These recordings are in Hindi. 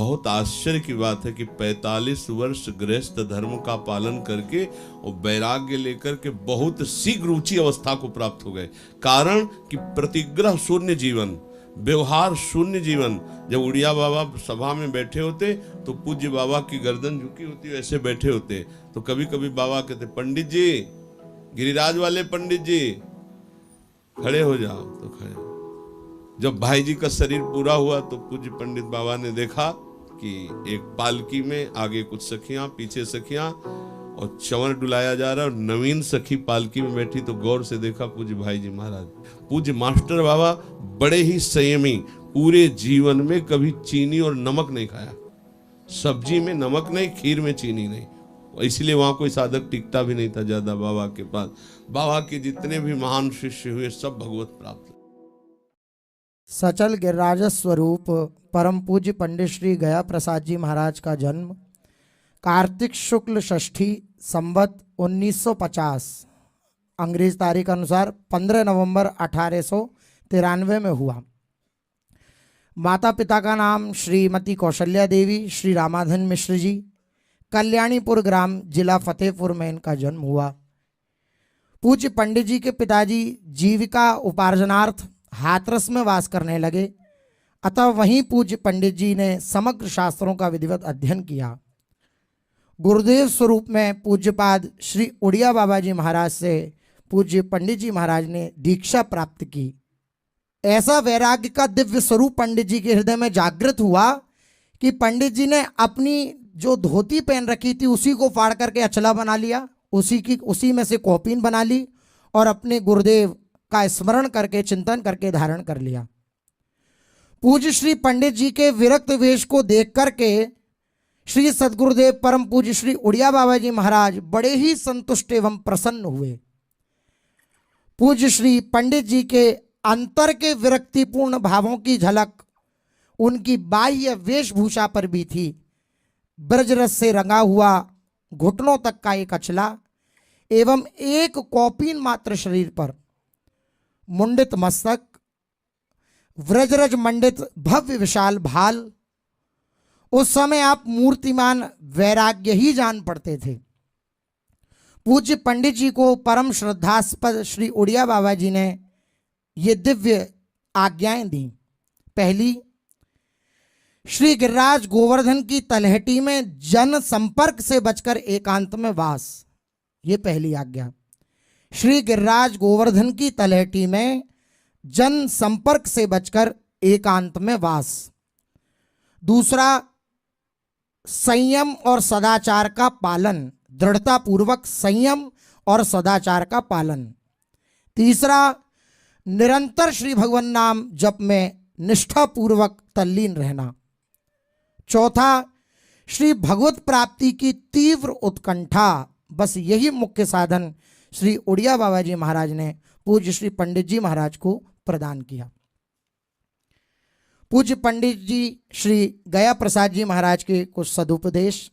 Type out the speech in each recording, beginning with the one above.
बहुत आश्चर्य की बात है कि 45 वर्ष गृहस्थ धर्म का पालन करके और वैराग्य लेकर के बहुत शीघ्र ऊंची अवस्था को प्राप्त हो गए। कारण कि प्रतिग्रह शून्य जीवन, व्यवहार शून्य जीवन। जब उड़िया बाबा सभा में बैठे होते तो पूज्य बाबा की गर्दन झुकी होती, वैसे बैठे होते। तो कभी कभी बाबा कहते, पंडित जी, गिरिराज वाले पंडित जी खड़े हो जाओ, तो खड़े। जब भाई जी का शरीर पूरा हुआ तो पूज्य पंडित बाबा ने देखा कि एक पालकी में आगे कुछ सखियां, पीछे सखियां, और चंवर डुलाया जा रहा है, और नवीन सखी पालकी में बैठी। तो गौर से देखा पूज्य भाई जी महाराज, पूज्य मास्टर बाबा बड़े ही संयमी, पूरे जीवन में कभी चीनी और नमक नहीं खाया। सब्जी में नमक नहीं, खीर में चीनी नहीं। इसलिए वहां कोई साधक टिकता भी नहीं था ज्यादा बाबा के पास। बाबा के जितने भी महान शिष्य हुए सब भगवत प्राप्त। सचल गिरिराज स्वरूप परम पूज्य पंडित श्री गया प्रसाद जी महाराज का जन्म कार्तिक शुक्ल षष्ठी संवत 1950 अंग्रेज तारीख अनुसार 15 नवंबर 1893 में हुआ। माता पिता का नाम श्रीमती कौशल्या देवी, श्री रामाधन मिश्र जी। कल्याणीपुर ग्राम, जिला फतेहपुर में इनका जन्म हुआ। पूज्य पंडित जी के पिताजी जीविका उपार्जनार्थ हाथरस में वास करने लगे, अतः वहीं पूज्य पंडित जी ने समग्र शास्त्रों का विधिवत अध्ययन किया। गुरुदेव स्वरूप में पूज्यपाद श्री उड़िया बाबा जी महाराज से पूज्य पंडित जी महाराज ने दीक्षा प्राप्त की। ऐसा वैराग्य का दिव्य स्वरूप पंडित जी के हृदय में जागृत हुआ कि पंडित जी ने अपनी जो धोती पहन रखी थी उसी को फाड़ करके अचला बना लिया, उसी में से कौपीन बना ली और अपने गुरुदेव का स्मरण करके, चिंतन करके धारण कर लिया। पूज्य श्री पंडित जी के विरक्त वेश को देख करके श्री सद्गुरुदेव परम पूज्य श्री उड़िया बाबा जी महाराज बड़े ही संतुष्ट एवं प्रसन्न हुए। पूज्य श्री पंडित जी के अंतर के विरक्तिपूर्ण भावों की झलक उनकी बाह्य वेशभूषा पर भी थी। ब्रजरस से रंगा हुआ घुटनों तक का एक अचला एवं एक कौपीन मात्र शरीर पर, मुंडित मस्तक, व्रजरज मंडित भव्य विशाल भाल। उस समय आप मूर्तिमान वैराग्य ही जान पड़ते थे। पूज्य पंडित जी को परम श्रद्धास्पद श्री उड़िया बाबा जी ने ये दिव्य आज्ञाएं दी। पहली, श्री गिरिराज गोवर्धन की तलहटी में जन संपर्क से बचकर एकांत में वास, ये पहली आज्ञा। श्री गिरिराज गोवर्धन की तलहटी में जन संपर्क से बचकर एकांत में वास। दूसरा, संयम और सदाचार का पालन, दृढ़ता पूर्वक संयम और सदाचार का पालन। तीसरा, निरंतर श्री भगवान नाम जप में निष्ठा पूर्वक तल्लीन रहना। चौथा, श्री भगवत प्राप्ति की तीव्र उत्कंठा। बस यही मुख्य साधन श्री उड़िया बाबा जी महाराज ने पूज्य श्री पंडित जी महाराज को प्रदान किया। पूज्य पंडित जी श्री गया प्रसाद जी महाराज के कुछ सदुपदेश।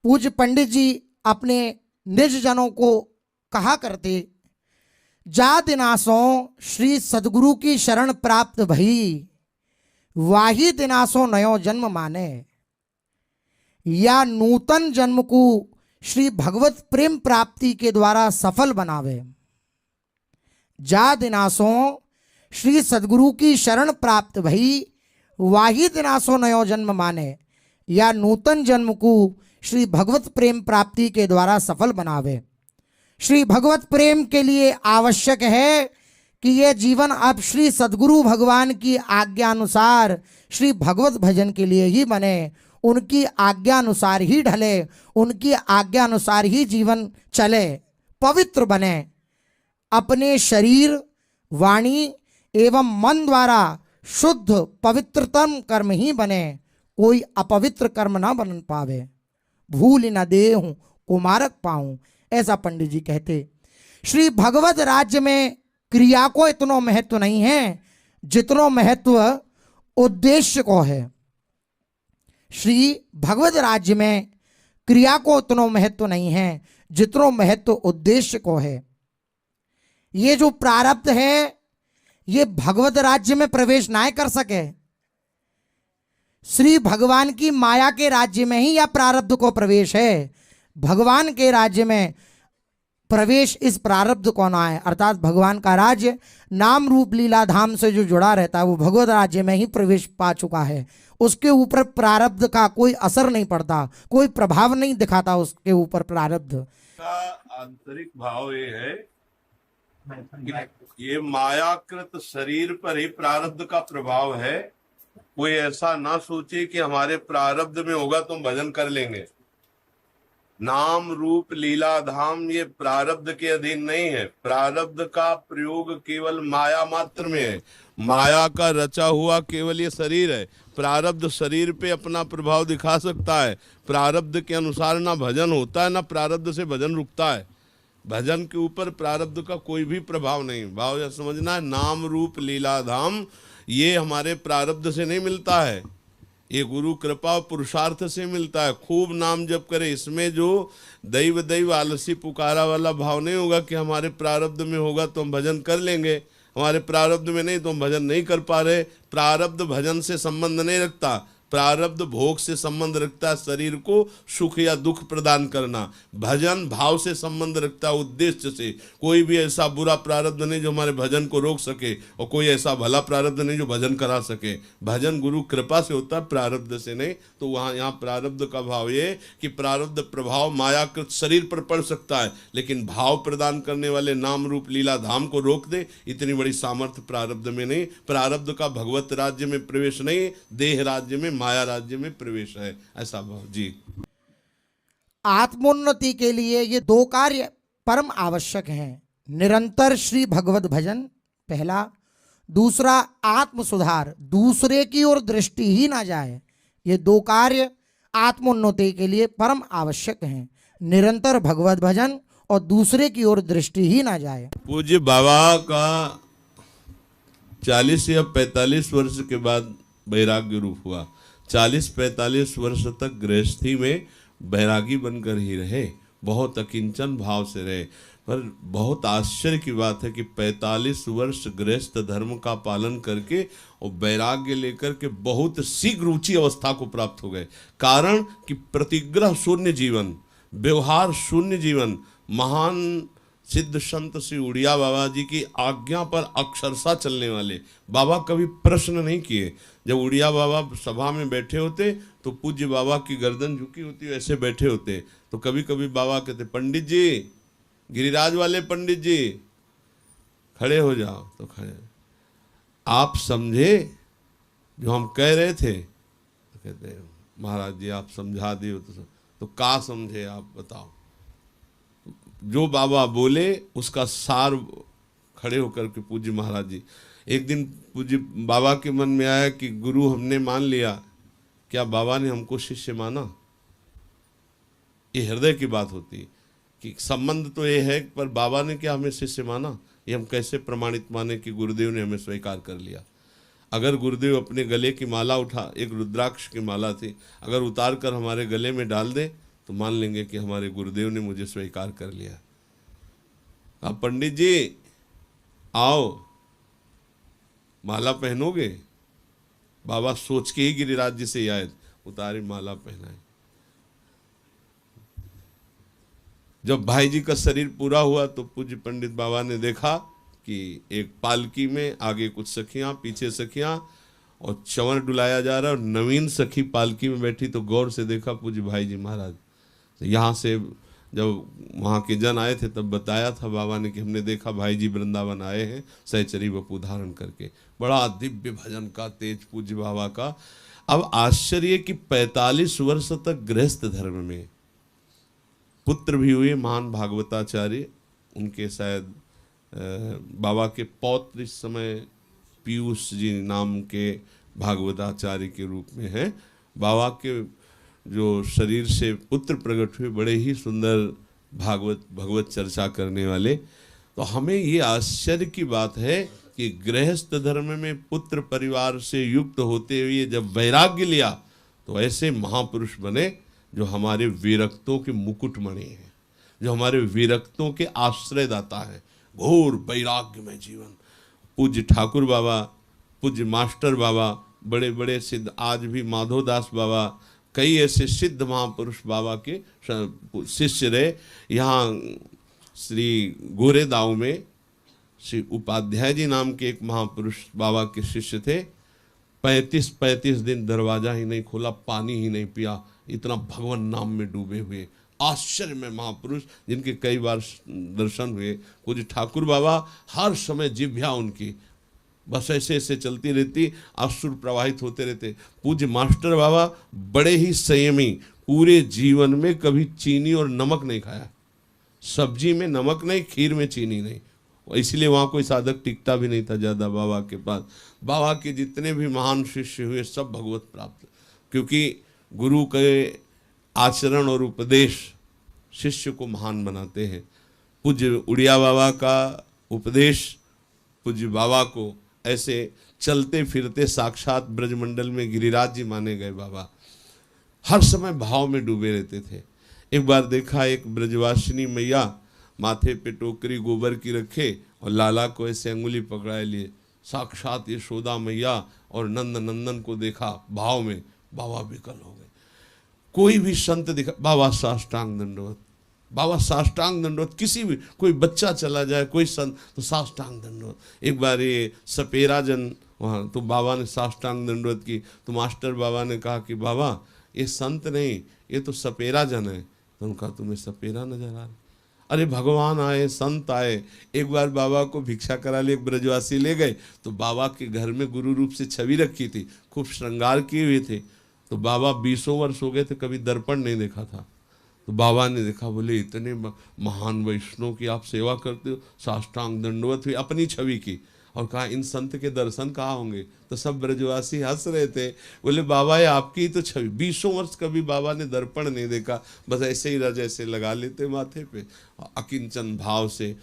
पूज्य पंडित जी अपने निज जनों को कहा करते, जा दिनासों श्री सदगुरु की शरण प्राप्त भई, वाही दिनासों नयो जन्म माने। या नूतन जन्म को श्री भगवत प्रेम प्राप्ति के द्वारा सफल बनावे। जा दिनासों श्री सदगुरु की शरण प्राप्त भई, वाही दिनासों नयो जन्म माने। या नूतन जन्म को श्री भगवत प्रेम प्राप्ति के द्वारा सफल बनावे। श्री भगवत प्रेम के लिए आवश्यक है कि यह जीवन अब श्री सद्गुरु भगवान की आज्ञा अनुसार श्री भगवत भजन के लिए ही बने, उनकी आज्ञा अनुसार ही ढले, उनकी आज्ञा अनुसार ही जीवन चले, पवित्र बने। अपने शरीर, वाणी एवं मन द्वारा शुद्ध पवित्रतम कर्म ही बने, कोई अपवित्र कर्म ना बन पावे। भूल न देहूं कुमारक पाऊं, ऐसा पंडित जी कहते। श्री भगवत राज्य में क्रिया को इतना महत्व नहीं है जितना महत्व उद्देश्य को है। श्री भगवत राज्य में क्रिया को उतना महत्व नहीं है जितना महत्व उद्देश्य को है। ये जो प्रारब्ध है ये भगवत राज्य में प्रवेश ना कर सके। श्री भगवान की माया के राज्य में ही या प्रारब्ध को प्रवेश है। भगवान के राज्य में प्रवेश इस प्रारब्ध को ना है, अर्थात भगवान का राज्य नाम रूप लीला धाम से जो जुड़ा रहता है वो भगवत राज्य में ही प्रवेश पा चुका है। उसके ऊपर प्रारब्ध का कोई असर नहीं पड़ता, कोई प्रभाव नहीं दिखाता उसके ऊपर प्रारब्ध का आंतरिक भाव ये है कि ये मायाकृत शरीर पर ही प्रारब्ध का प्रभाव है। कोई ऐसा ना सोचे कि हमारे प्रारब्ध में होगा तो हम भजन कर लेंगे। नाम रूप लीला धाम ये प्रारब्ध के अधीन नहीं है। प्रारब्ध का प्रयोग केवल माया मात्र में है। माया का रचा हुआ केवल ये शरीर है। प्रारब्ध शरीर पे अपना प्रभाव दिखा सकता है। प्रारब्ध के अनुसार ना भजन होता है, ना प्रारब्ध से भजन रुकता है। भजन के ऊपर प्रारब्ध का कोई भी प्रभाव नहीं। भाव यह समझना है, नाम रूप लीला धाम ये हमारे प्रारब्ध से नहीं मिलता है, ये गुरु कृपा और पुरुषार्थ से मिलता है। खूब नाम जप करे, इसमें जो दैव दैव आलसी पुकारा वाला भाव नहीं होगा कि हमारे प्रारब्ध में होगा तो हम भजन कर लेंगे, हमारे प्रारब्ध में नहीं तो हम भजन नहीं कर पा रहे। प्रारब्ध भजन से संबंध नहीं रखता, प्रारब्ध भोग से संबंध रखता है, शरीर को सुख या दुख प्रदान करना। भजन भाव से संबंध रखता है, उद्देश्य से। कोई भी ऐसा बुरा प्रारब्ध नहीं जो हमारे भजन को रोक सके, और कोई ऐसा भला प्रारब्ध नहीं जो भजन करा सके। भजन गुरु कृपा से होता है, प्रारब्ध से नहीं। तो वहाँ यहाँ प्रारब्ध का भाव ये कि प्रारब्ध प्रभाव मायाकृत शरीर पर पड़ सकता है, लेकिन भाव प्रदान करने वाले नाम रूप लीला धाम को रोक दे, इतनी बड़ी सामर्थ्य प्रारब्ध में नहीं। प्रारब्ध का भगवत राज्य में प्रवेश नहीं, देह राज्य में माया राज्य में प्रवेश है, ऐसा भाव जी। आत्मोन्नति के लिए ये दो कार्य परम आवश्यक हैं। निरंतर श्री भगवत भजन पहला, दूसरा आत्म सुधार, दूसरे की ओर दृष्टि ही ना जाए। ये दो कार्य आत्मोन्नति के लिए परम आवश्यक हैं। निरंतर भगवत भजन और दूसरे की ओर दृष्टि ही ना जाए। पूज्य बाबा का 40 या 45 वर्ष के बाद वैराग्य रूप हुआ। 40-45 वर्ष तक गृहस्थी में बैरागी बनकर ही रहे, बहुत अकिंचन भाव से रहे। पर बहुत आश्चर्य की बात है कि 45 वर्ष गृहस्थ धर्म का पालन करके और वैराग्य लेकर के बहुत शीघ्र ऊंची अवस्था को प्राप्त हो गए। कारण कि प्रतिग्रह शून्य जीवन, व्यवहार शून्य जीवन। महान सिद्ध संत श्री उड़िया बाबा जी की आज्ञा पर अक्षरशः चलने वाले। बाबा कभी प्रश्न नहीं किए। जब उड़िया बाबा सभा में बैठे होते तो पूज्य बाबा की गर्दन झुकी होती, ऐसे बैठे होते। तो कभी कभी बाबा कहते, पंडित जी, गिरिराज वाले पंडित जी, खड़े हो जाओ। तो खड़े, आप समझे जो हम कह रहे थे? तो कहते, महाराज जी आप समझा दिए। तो का समझे आप बताओ। जो बाबा बोले उसका सार खड़े होकर के पूज्य महाराज जी। एक दिन पूज्य बाबा के मन में आया कि गुरु हमने मान लिया, क्या बाबा ने हमको शिष्य माना? ये हृदय की बात होती है कि संबंध तो ये है, पर बाबा ने क्या हमें शिष्य माना? ये हम कैसे प्रमाणित माने कि गुरुदेव ने हमें स्वीकार कर लिया? अगर गुरुदेव अपने गले की माला उठा, एक रुद्राक्ष की माला थी, अगर उतार कर हमारे गले में डाल दे तो मान लेंगे कि हमारे गुरुदेव ने मुझे स्वीकार कर लिया। अब पंडित जी आओ, माला पहनोगे? बाबा सोच के ही गिरिराज जी से आए, उतारी माला पहनाए। जब भाई जी का शरीर पूरा हुआ तो पूज्य पंडित बाबा ने देखा कि एक पालकी में आगे कुछ सखियां, पीछे सखियां, और चंवर डुलाया जा रहा है, और नवीन सखी पालकी में बैठी। तो गौर से देखा पूज्य भाई जी महाराज। यहाँ से जब वहाँ के जन आए थे तब बताया था बाबा ने कि हमने देखा भाई जी वृंदावन आए हैं सहचरी वपु धारण करके। बड़ा दिव्य भजन का तेज पूज्य बाबा का। अब आश्चर्य कि 45 वर्ष तक गृहस्थ धर्म में पुत्र भी हुए महान भागवताचार्य। उनके शायद बाबा के पौत्र इस समय पीयूष जी नाम के भागवताचार्य के रूप में हैं। बाबा के जो शरीर से पुत्र प्रकट हुए, बड़े ही सुंदर भगवत चर्चा करने वाले। तो हमें ये आश्चर्य की बात है कि गृहस्थ धर्म में पुत्र परिवार से युक्त होते हुए जब वैराग्य लिया तो ऐसे महापुरुष बने जो हमारे विरक्तों के मुकुटमणि हैं, जो हमारे विरक्तों के आश्रयदाता हैं। घोर वैराग्य में जीवन। पूज्य ठाकुर बाबा, पूज्य मास्टर बाबा बड़े बड़े सिद्ध, आज भी माधोदास बाबा, कई ऐसे सिद्ध महापुरुष बाबा के शिष्य रहे। यहाँ श्री गोरेदाव में श्री उपाध्याय जी नाम के एक महापुरुष बाबा के शिष्य थे। 35 दिन दरवाजा ही नहीं खोला, पानी ही नहीं पिया, इतना भगवान नाम में डूबे हुए आश्चर्य में महापुरुष, जिनके कई बार दर्शन हुए। पूज्य ठाकुर बाबा हर समय जिभ्या उनकी बस ऐसे ऐसे चलती रहती, आंसू प्रवाहित होते रहते। पूज्य मास्टर बाबा बड़े ही संयमी, पूरे जीवन में कभी चीनी और नमक नहीं खाया, सब्जी में नमक नहीं, खीर में चीनी नहीं, इसलिए वहाँ कोई साधक टिकता भी नहीं था ज़्यादा बाबा के पास। बाबा के जितने भी महान शिष्य हुए सब भगवत प्राप्त, क्योंकि गुरु के आचरण और उपदेश शिष्य को महान बनाते हैं। पूज्य उड़िया बाबा का उपदेश पूज्य बाबा को ऐसे चलते फिरते साक्षात ब्रजमंडल में गिरिराज जी माने गए बाबा, हर समय भाव में डूबे रहते थे। एक बार देखा एक ब्रजवासिनी मैया माथे पे टोकरी गोबर की रखे और लाला को ऐसे अंगुली पकड़ाए लिए, साक्षात यशोदा मैया और नंद नंदन को देखा भाव में, बाबा विकल हो गए। कोई भी संत दिखा, बाबा साष्टांग दंडवत, बाबा साष्टांग दंडवत, किसी भी कोई बच्चा चला जाए कोई संत तो साष्टांग दंडवत। एक बार ये सपेरा जन वहाँ तो बाबा ने साष्टांग दंडवत की, तो मास्टर बाबा ने कहा कि बाबा ये संत नहीं, ये तो सपेरा जन है। तो उनका तुम्हें सपेरा नजर आ रहा? अरे भगवान आए, संत आए। एक बार बाबा को भिक्षा करा लिए, एक ब्रजवासी ले गए, तो बाबा के घर में गुरु रूप से छवि रखी थी, खूब श्रृंगार किए हुए थे। तो बाबा 20 वर्ष हो गए थे, कभी दर्पण नहीं देखा था। तो बाबा ने देखा, बोले इतने महान वैष्णव की आप सेवा करते हो, साष्टांग दंडवत हुई अपनी छवि की, और कहा इन संत के दर्शन कहाँ होंगे? तो सब ब्रजवासी हंस रहे थे, बोले बाबा ये आपकी ही तो छवि, 20 वर्ष कभी बाबा ने दर्पण नहीं देखा, बस ऐसे ही रज ऐसे लगा लेते माथे पे, अकिंचन भाव से।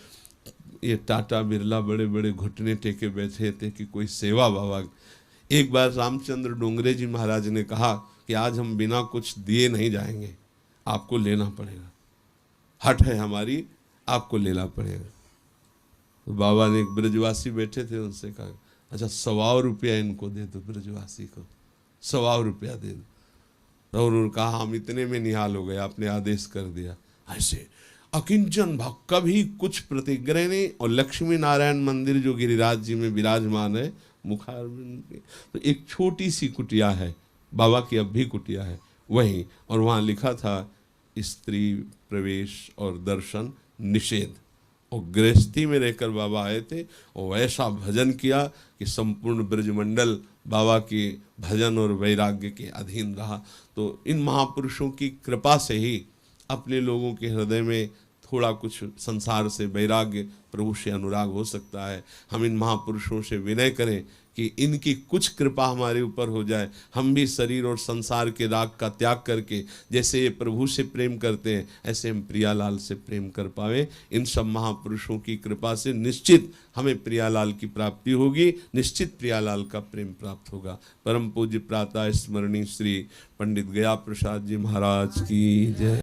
ये टाटा बिरला बड़े बड़े घुटने टेके बैठे थे कि कोई सेवा बाबा। एक बार रामचंद्र डोंगरे जी महाराज ने कहा कि आज हम बिना कुछ दिए नहीं जाएंगे, आपको लेना पड़ेगा, हट है हमारी, आपको लेना पड़ेगा। तो बाबा ने एक ब्रजवासी बैठे थे, उनसे कहा अच्छा 100 रुपया इनको दे दो, ब्रजवासी को 100 रुपया दे दो। तो उन्होंने कहा हम इतने में निहाल हो गए, आपने आदेश कर दिया। ऐसे अकिंचन भाव, कभी कुछ प्रतिग्रह नहीं। और लक्ष्मी नारायण मंदिर जो गिरिराज जी में विराजमान है मुखारविंद, तो एक छोटी सी कुटिया है, बाबा की अब भी कुटिया है वहीं, और वहाँ लिखा था स्त्री प्रवेश और दर्शन निषेध। और गृहस्थी में रहकर बाबा आए थे और ऐसा भजन किया कि संपूर्ण ब्रजमंडल बाबा के भजन और वैराग्य के अधीन रहा। तो इन महापुरुषों की कृपा से ही अपने लोगों के हृदय में थोड़ा कुछ संसार से वैराग्य, प्रभु से अनुराग हो सकता है। हम इन महापुरुषों से विनय करें कि इनकी कुछ कृपा हमारे ऊपर हो जाए, हम भी शरीर और संसार के राग का त्याग करके जैसे ये प्रभु से प्रेम करते हैं ऐसे हम प्रियालाल से प्रेम कर पावे। इन सब महापुरुषों की कृपा से निश्चित हमें प्रियालाल की प्राप्ति होगी, निश्चित प्रियालाल का प्रेम प्राप्त होगा। परम पूज्य प्रातः स्मरणीय श्री पंडित गया प्रसाद जी महाराज की जय।